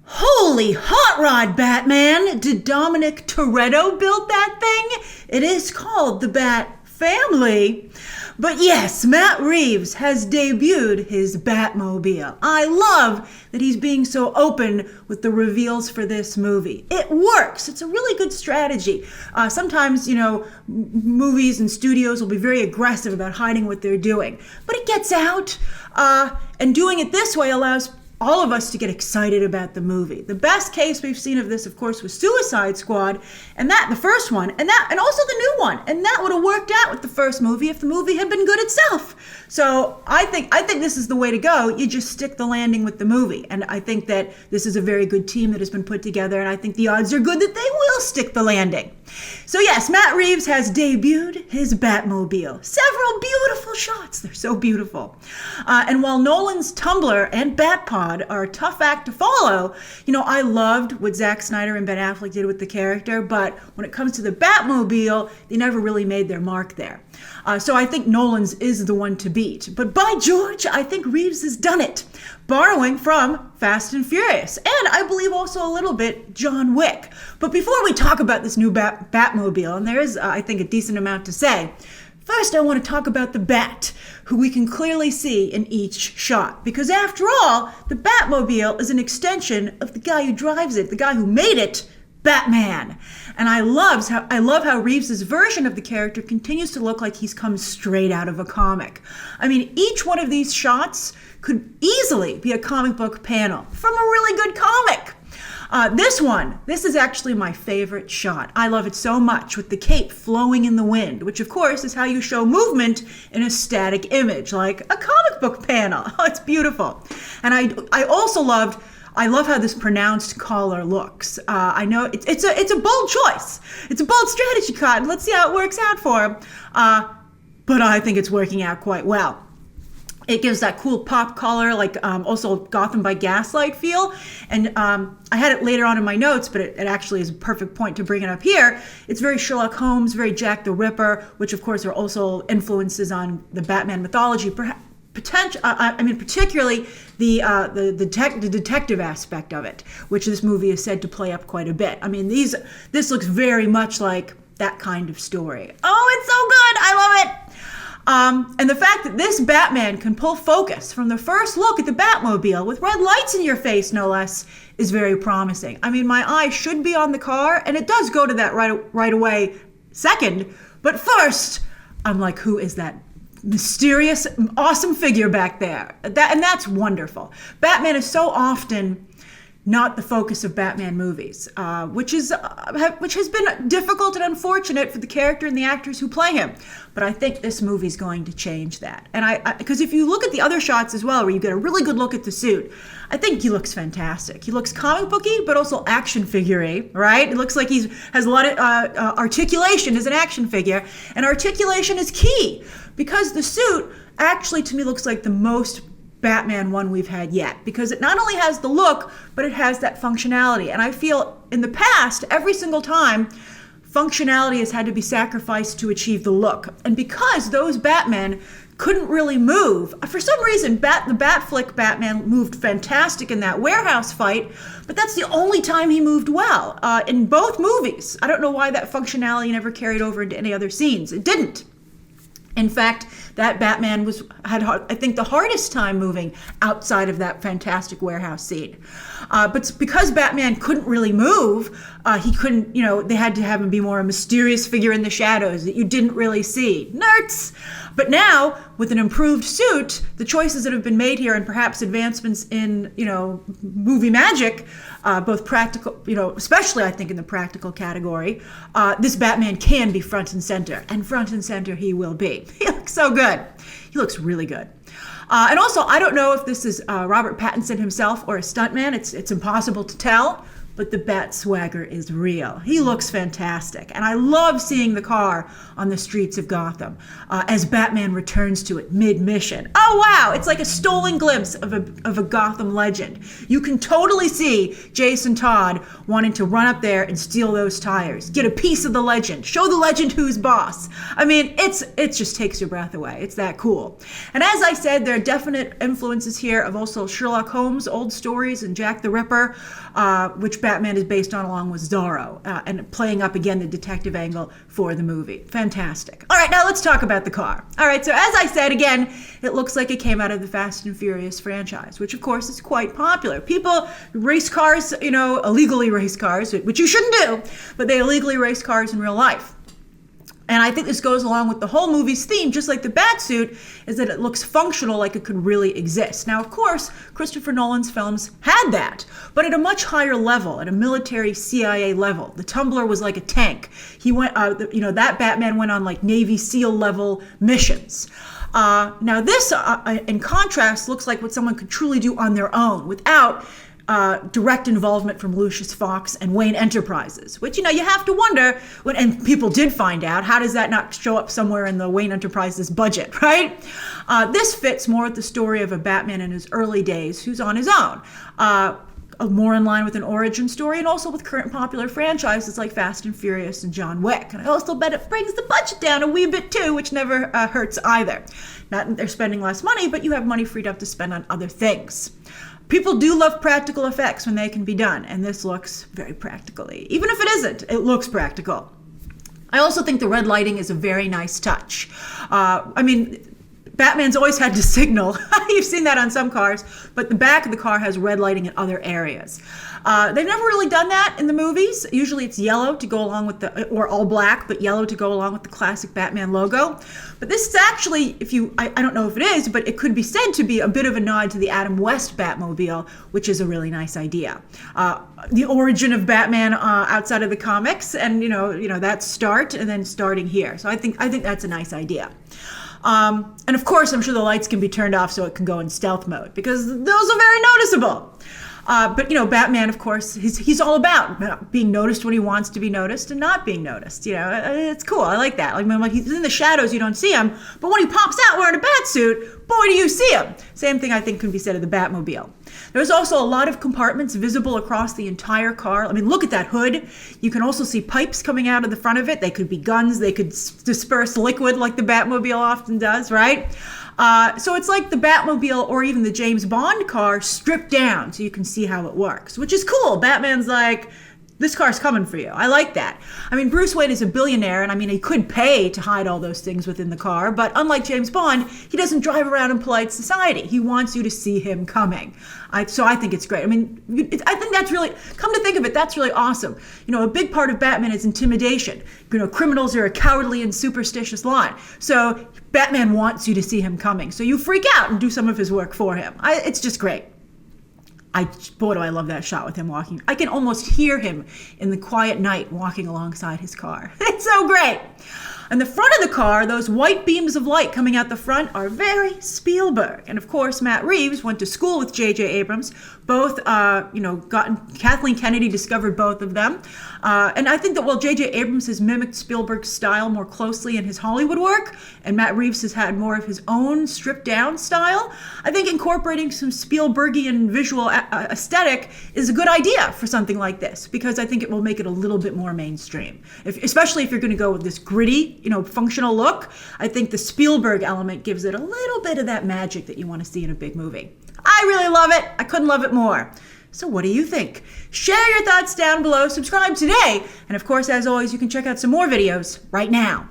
Holy hot rod, Batman! Did Dominic Toretto build that thing? It is called the Bat Family. But yes, Matt Reeves has debuted his Batmobile. I love that he's being so open with the reveals for this movie. It works. It's a really good strategy. Sometimes, movies and studios will be very aggressive about hiding what they're doing. But it gets out, and doing it this way allows all of us to get excited about the movie. The best case we've seen of this, of course, was Suicide Squad, and the first one, and also the new one, and that would have worked out with the first movie if the movie had been good itself. So I think this is the way to go. You just stick the landing with the movie, and I think that this is a very good team that has been put together, and I think the odds are good that they will stick the landing. So yes, Matt Reeves has debuted his Batmobile. Several beautiful shots. They're so beautiful. And while Nolan's Tumblr and Batpod are a tough act to follow, I loved what Zack Snyder and Ben Affleck did with the character, but when it comes to the Batmobile, they never really made their mark there. So I think Nolan's is the one to beat. But by George, I think Reeves has done it, borrowing from Fast and Furious, and I believe also a little bit John Wick. But before we talk about this new Batmobile, and there is, I think, a decent amount to say, first I want to talk about the Bat, who we can clearly see in each shot. Because after all, the Batmobile is an extension of the guy who drives it, the guy who made it, Batman. And I love how Reeves' version of the character continues to look like he's come straight out of a comic. I mean, each one of these shots could easily be a comic book panel from a really good comic. This is actually my favorite shot. I love it so much, with the cape flowing in the wind, which of course is how you show movement in a static image, like a comic book panel. Oh, it's beautiful. And I also love how this pronounced collar looks. I know it's a bold choice. It's a bold strategy, Cotton. Let's see how it works out for him. But I think it's working out quite well. It gives that cool pop color, like also Gotham by Gaslight feel. And I had it later on in my notes, but it actually is a perfect point to bring it up here. It's very Sherlock Holmes, very Jack the Ripper, which of course are also influences on the Batman mythology. Particularly the detective aspect of it, which this movie is said to play up quite a bit. I mean, this looks very much like that kind of story. Oh, it's so good! I love it! And the fact that this Batman can pull focus from the first look at the Batmobile with red lights in your face, no less, is very promising. I mean, my eye should be on the car, and it does go to that right away second, but first, I'm like, who is that mysterious, awesome figure back there? And that's wonderful. Batman is so often not the focus of Batman movies, which has been difficult and unfortunate for the character and the actors who play him. But I think this movie's going to change that. And because if you look at the other shots as well, where you get a really good look at the suit, I think he looks fantastic. He looks comic booky, but also action figure-y, right? It looks like he has a lot of articulation as an action figure, and articulation is key because the suit actually, to me, looks like the most Batman one we've had yet, because it not only has the look, but it has that functionality. And I feel in the past, every single time, functionality has had to be sacrificed to achieve the look. And because those Batmen couldn't really move, for some reason, the Batflick Batman moved fantastic in that warehouse fight, but that's the only time he moved well in both movies. I don't know why that functionality never carried over into any other scenes. It didn't. In fact, that Batman had, I think, the hardest time moving outside of that fantastic warehouse scene. But because Batman couldn't really move, he couldn't, they had to have him be more a mysterious figure in the shadows that you didn't really see. Nerds! But now, with an improved suit, the choices that have been made here and perhaps advancements in, movie magic, both practical, especially I think in the practical category, this Batman can be front and center. And front and center he will be. He looks so good. He looks really good. And also, I don't know if this is Robert Pattinson himself or a stuntman. It's impossible to tell. but the Bat swagger is real. He looks fantastic, and I love seeing the car on the streets of Gotham as Batman returns to it mid-mission. Oh wow, it's like a stolen glimpse of a Gotham legend. You can totally see Jason Todd wanting to run up there and steal those tires, get a piece of the legend, show the legend who's boss. I mean, it just takes your breath away. It's that cool. And as I said, there are definite influences here of also Sherlock Holmes' old stories and Jack the Ripper, which Batman is based on along with Zorro, and playing up again the detective angle for the movie. Fantastic. All right, now let's talk about the car. All right, so as I said, again, it looks like it came out of the Fast and Furious franchise, which of course is quite popular. People race cars, illegally race cars, which you shouldn't do, but they illegally race cars in real life. And I think this goes along with the whole movie's theme, just like the Batsuit, is that it looks functional, like it could really exist. Now, of course, Christopher Nolan's films had that, but at a much higher level, at a military CIA level. The Tumbler was like a tank. He went, that Batman went on like Navy SEAL level missions. Now this, in contrast, looks like what someone could truly do on their own without direct involvement from Lucius Fox and Wayne Enterprises, which, you have to wonder, and people did find out, how does that not show up somewhere in the Wayne Enterprises budget, right? This fits more with the story of a Batman in his early days who's on his own. More in line with an origin story and also with current popular franchises like Fast and Furious and John Wick. And I also bet it brings the budget down a wee bit too, which never hurts either. Not that they're spending less money, but you have money freed up to spend on other things. People do love practical effects when they can be done, and this looks very practically. Even if it isn't, it looks practical. I also think the red lighting is a very nice touch. Batman's always had to signal. You've seen that on some cars, but the back of the car has red lighting in other areas. They've never really done that in the movies. Usually it's yellow to go along with or all black, but yellow to go along with the classic Batman logo. But this is actually, I don't know if it is, but it could be said to be a bit of a nod to the Adam West Batmobile, which is a really nice idea. The origin of Batman outside of the comics, and that start and then starting here. So I think that's a nice idea. And of course, I'm sure the lights can be turned off so it can go in stealth mode, because those are very noticeable. But Batman, of course, he's all about being noticed when he wants to be noticed and not being noticed. It's cool. I like that. Like when he's in the shadows, you don't see him. But when he pops out wearing a Batsuit, boy, do you see him. Same thing I think can be said of the Batmobile. There's also a lot of compartments visible across the entire car. I mean, look at that hood. You can also see pipes coming out of the front of it. They could be guns. They could disperse liquid like the Batmobile often does, right? So it's like the Batmobile or even the James Bond car stripped down so you can see how it works, which is cool. Batman's like, this car's coming for you. I like that. I mean, Bruce Wayne is a billionaire, and he could pay to hide all those things within the car, but unlike James Bond, he doesn't drive around in polite society. He wants you to see him coming. So I think it's great. I think that's really, come to think of it, that's really awesome. A big part of Batman is intimidation. Criminals are a cowardly and superstitious lot. So Batman wants you to see him coming. So you freak out and do some of his work for him. It's just great. Boy, do I love that shot with him walking. I can almost hear him in the quiet night walking alongside his car. It's so great. On the front of the car, those white beams of light coming out the front are very Spielberg. And of course, Matt Reeves went to school with J.J. Abrams. Both, Kathleen Kennedy discovered both of them. And I think that while J.J. Abrams has mimicked Spielberg's style more closely in his Hollywood work, and Matt Reeves has had more of his own stripped-down style, I think incorporating some Spielbergian visual aesthetic is a good idea for something like this, because I think it will make it a little bit more mainstream. Especially if you're going to go with this gritty, functional look, I think the Spielberg element gives it a little bit of that magic that you want to see in a big movie. I really love it. I couldn't love it more. So what do you think? Share your thoughts down below, subscribe today, and of course, as always, you can check out some more videos right now.